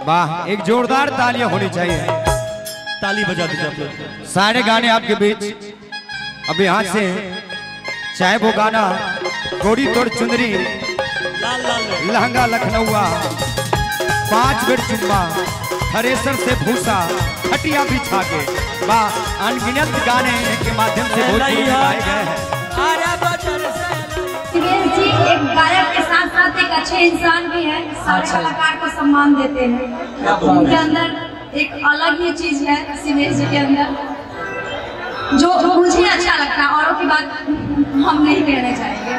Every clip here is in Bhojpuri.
वाह, एक जोरदार तालियां होनी चाहिए। ताली बजा दीजिए। सारे गाने आपके बीच अब यहाँ से, चाहे वो गाना गोरी तोड़ चुंदरी, लहंगा लखनऊआ, 5 बेर चुम्मा, थ्रेसर से भूसा, खटिया बिछा के, वाह, अनगिनत गाने के माध्यम से गाए गए हैं। सिवेश जी एक गायक के साथ साथ एक अच्छे इंसान भी है। सारे कलाकार को सम्मान देते हैं। उनके अंदर एक अलग ही चीज है सिवेश जी के अंदर, जो मुझे अच्छा लगता है। औरों की बात हम नहीं कहना चाहेंगे।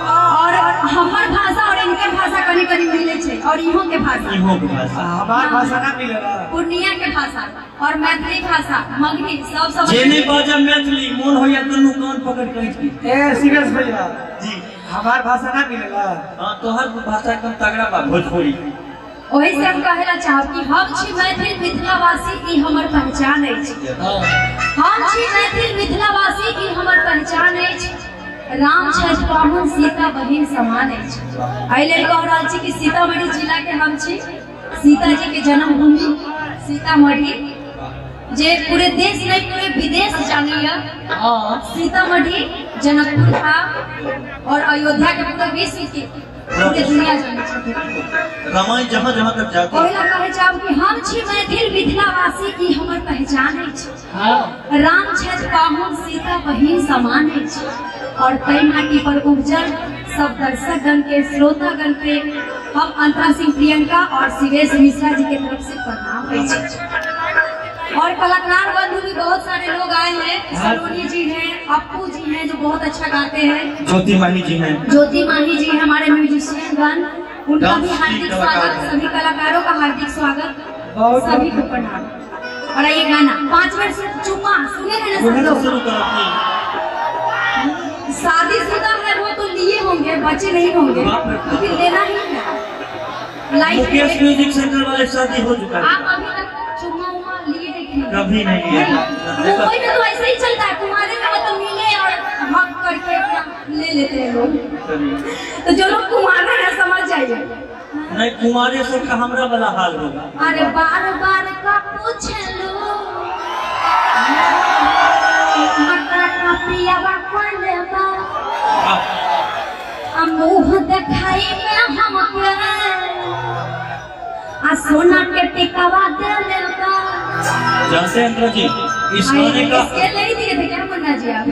और हमार भाषा और इनके भाषा करीब करीब मिले छे। और इहो के भाषा हमार भाषा ना मिलेला, पूर्णिया के भाषा और मैथिली भाषा, मगही सब जेने बाजा मैथिली मोन होया तनु कान पकड़ के की। ए सिवेश भैया जी, हमार भाषा ना मिलेला। हां, तोहर भाषा एकदम तगड़ा बा, भोजपुरी। वही से हम कहेला चाहब कि हम छी मैथिल मिथिलावासी, ई हमर पहचान अछि। हम छी मैथिल मिथिलावासी, ई हमर पहचान अछि। राम छठ पाहुन सीता बहिन समान अछि। अइले कह रहल छी कि सीतामढ़ी जिला के हम छी। सीता जी के जन्मभूमि सीतामढ़ी, जे पूरे देश नहीं पूरे विदेश जानिए। सीतामढ़ी जनकपुर था और अयोध्या के पूरे विश्व की पूरे दुनिया जाने। रामायण जहाँ जहाँ तक जाती पहिला कहे जाब कि हम छी मैथिल मिथिलावासी, ई हमर पहचान अछि। राम छठ पाहुन सीता बहिन समान अछि। और तय माटी पर उपजल सब दर्शक गण के, श्रोता गण के हम अंतरा सिंह प्रियंका और सिवेश मिश्रा जी के तरफ से प्रणाम करते। और कलाकार बंधु भी बहुत सारे लोग आए हैं। सलोनी जी हैं, अप्पू जी हैं जो बहुत अच्छा गाते हैं, ज्योति माही जी हैं, ज्योति माही जी हमारे म्यूजिशियन गण, उनका भी हार्दिक स्वागत। सभी कलाकारों का हार्दिक स्वागत, सभी को प्रणाम। और ये गाना 5 मिनट से चुम्मा सुने हैं ना सब शुरू करो। शादीशुदा है वो तो लिए होंगे, बच्चे नहीं होंगे, लेकिन लेना ही है। लाइफ म्यूजिक सेंटर वाले शादी हो चुका है। आप अभी तक चुम्मा उम्मा लिए नहीं? कभी नहीं लिया। मुंबई में तो ऐसे ही चलता है, तुम्हारे में मतलब मिले और हक करके ले लेते हैं लोग। तो जो लोग कुमार है समझ जाइए। नहीं, कुमारे से का हमरा वाला हाल होगा। अरे बार बार का पूछ लो मटरा का पियावा कौन लेवा, मुँह दिखाई में हमके आ सोना के टिकावा दे लेवा। जानते हैं अंतरा जी, इस गाने का इसके ले दिए थे क्या मुन्ना जी आप?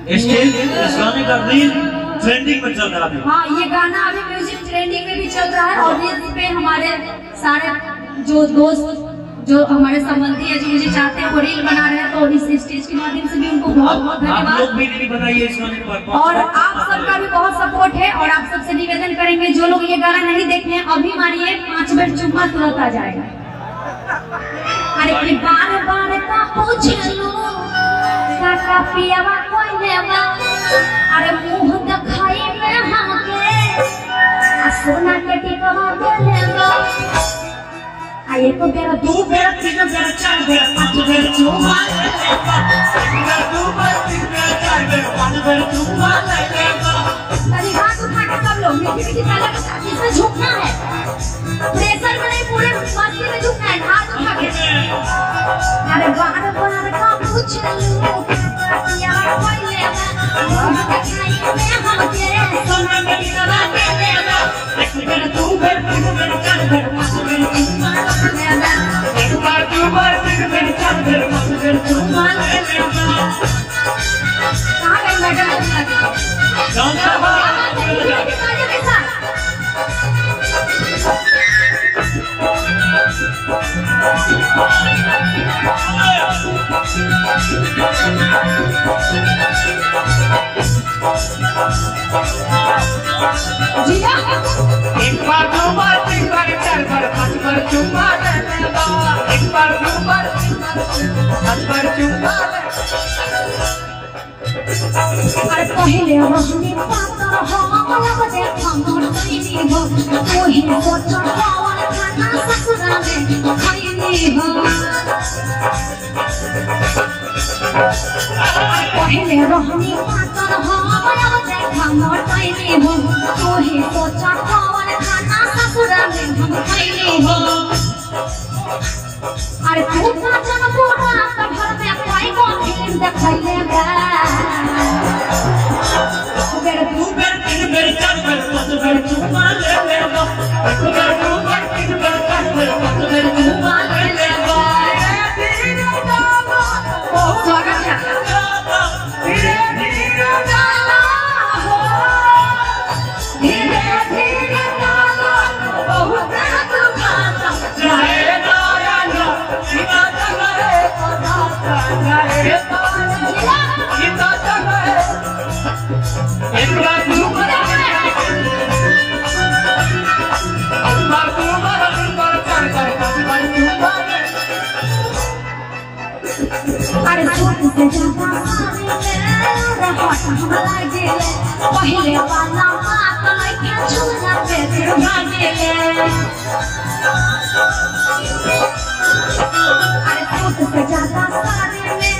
इस गाने का रील ट्रेंडिंग में चल रहा है। हाँ, ये गाना अभी म्यूजिक ट्रेंडिंग में भी चल रहा है। और रील्स पे हमारे सारे जो दोस्त, जो हमारे संबंधी है, जो मुझे चाहते हैं वो रील बना रहे हैं। तो इस स्टेज के माध्यम से भी उनको बहुत बहुत आप लोग धन्यवाद। भी रील बनाइए इस गाने पर। और आप सबका भी बहुत सपोर्ट है। और आप सबसे निवेदन करेंगे, जो लोग ये गाना नहीं देखे हैं अभी मारिए, 5 मिनट चुम्मा तुरंत आ जाएगा। अरे बार बार का पूछ लो काका पियावा कोई लेवा, अरे मुंह दिखाई में हमके आ सोना के टिकवा दे लेवा। आये तो बेरा 2 बेरा 3 बेरा 4 बेरा 5 बेरा चुम्मा ले लेवा। 2 बेरा 3 बेरा 4 बेरा 5 बेरा चुम्मा ले लेवा। अरे हाथ उठा के सब लोग मीठी ताला के साथ इसमें झुकना है। प्रेशर में नहीं, पूरे मस्ती में झुकना है। हाथ उठा के अरे बार बार का पूछ लो पिया कोई लेवा, मुंह दिखाई में हमके सोना के टिकवा दे लेवा। 1 बेरा 2 बेरा 3 बेरा 4 बेरा 5 बेरा चुम्मा ले लेवा। 1 बार 2 बार 3 बेरा 4 बेरा 5 बेरा चुम्मा ले लेवा। कहाँ गई मैडम? जानता है जिया 1 बार 2 बार 3 बार 4 बार 5 बार चुम्मा ले लेवा। 1 बार 2 बार 3 बार 5 बार चुम्मा ले। अरे पहले रहनी पातर हम बजे हमर कइनी हो, ओही सोच पावन खाना ससुरा में खइनी हो। पहले रहनी पातर हम बजे हमर कइनी हो, ओही सोच पावन खाना ससुरा में हम कैले हो अरे तू का जन पूरा त घर में कोई को फिल्म देखैले बा बेर तू बेर तीन बेर चार बेर पांच बेर चुम्मा ले लेगा एक बेर दो बेर तीन बेर चार बेर पांच बेर चुम्मा ले लेगा बहुत स्वागत है धीरे धीरे डाला हो धीरे धीरे डाला बहुत दुखाता चाहे नारायण सीता चले पदार्थ चाहे सीता चले एक बार तू अरे छोट से ज्यादा रहत हमरा गेले पहिले वाला बात लइका छुना पे फिर भागेले अरे छोट से ज्यादा सारे में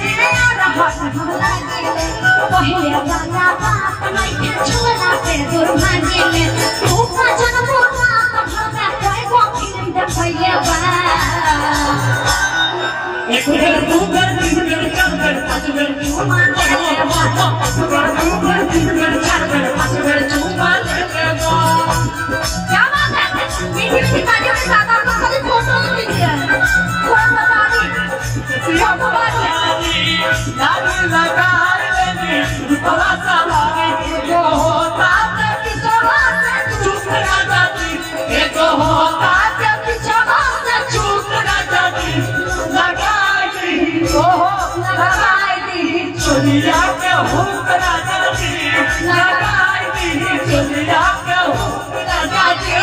रहत हमरा गेले पहिले वाला बात लइका छुना पे फिर भागेले तू का जन पूरा हमरा कोई को फिल्म देखैले बा एक बेर दो बेर तीन बेर चार बेर पांच बेर चुम्मा ले लेगा एक बेर दो बेर तीन बेर चार बेर पांच बेर चुम्मा ले लेगा क्या बात है वीडियो दिखाने में ज्यादा तो खाली फोटो नहीं दिया थोड़ा बता दी क्या बात है याद लगा लेने रुपवा सहारे जो होता है पिछवा से चूक ना जाती एक होता है पिछवा से चूक ना जाती लगाई दी चुनिया के हुक ना जाती लगाई दी चुनिया के हुक ना जाती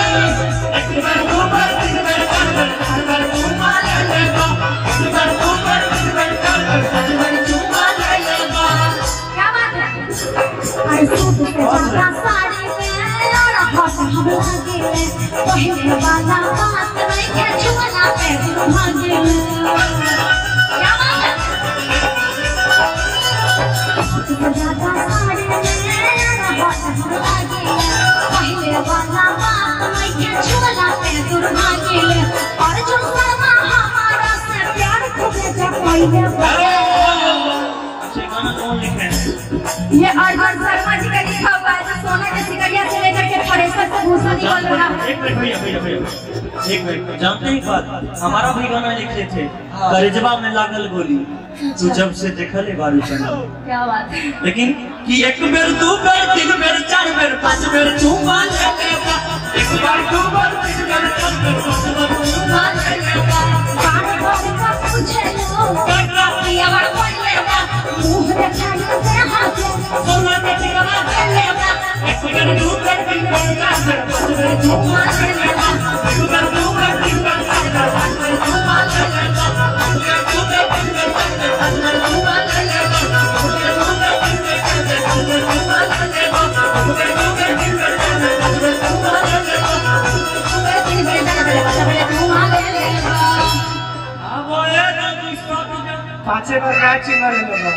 एक बार दो बार तीन बार चार बार पांच बार चुम्मा ले लेगा एक बार दो बार तीन बार चार बार पांच बार चुम्मा ले लेगा क्या बात है अरे सूट पे ज्यादा साड़ी में और हट हमरा गेले पहले वाला बात नहीं के छुना पे भागेले क्या बात है ज्यादा साड़ी में हट हमरा गेले पहले वाला बात नहीं के छुना पे भागेले और जो शर्मा हमारा से प्यार खूबे जमाइले गाना कौन लिखे हैं ये अर्जुन शर्मा जी का लिखा हुआ है जो सोना के सिकरिया से लेकर के थ्रेसर से भूसा निकल रहा है एक मिनट भैया एक मिनट जानते हैं एक बात हमारा भी गाना लिखे थे करेजवा में लागल गोली तू जब से देखले बारू चला क्या बात है लेकिन कि एक बेर दो बेर तीन बेर चार बेर पांच बेर चुम्मा ले लेगा एक बार दो बार तीन बेर चार बेर पांच बेर चुम्मा ले लेगा बार बार का पूछे लो ये बार कोई लेगा मुंह दिखाने से हाथ सोना के टिकवा ले लेगा एक बेर दो बेर तीन बेर चार बेर पांच बेर चुम्मा ले लेगा एक बेर दो बेर तीन बेर चार बेर पांच बेर चुम्मा ले लेगा एक बेर दो बेर तीन बेर चार बेर पांच बेर चुम्मा ले लेगा एक बेर दो बेर तीन बेर चार बेर पांच बेर चुम्मा ले लेगा एक बेर दो बेर तीन बेर चार बेर पांच बेर चुम्मा ले लेगा तीन बेर चार बेर पांच बेर चुम्मा ले लेगा अब ये ना दूसरा पांचे बार का चिन्ह ले लेगा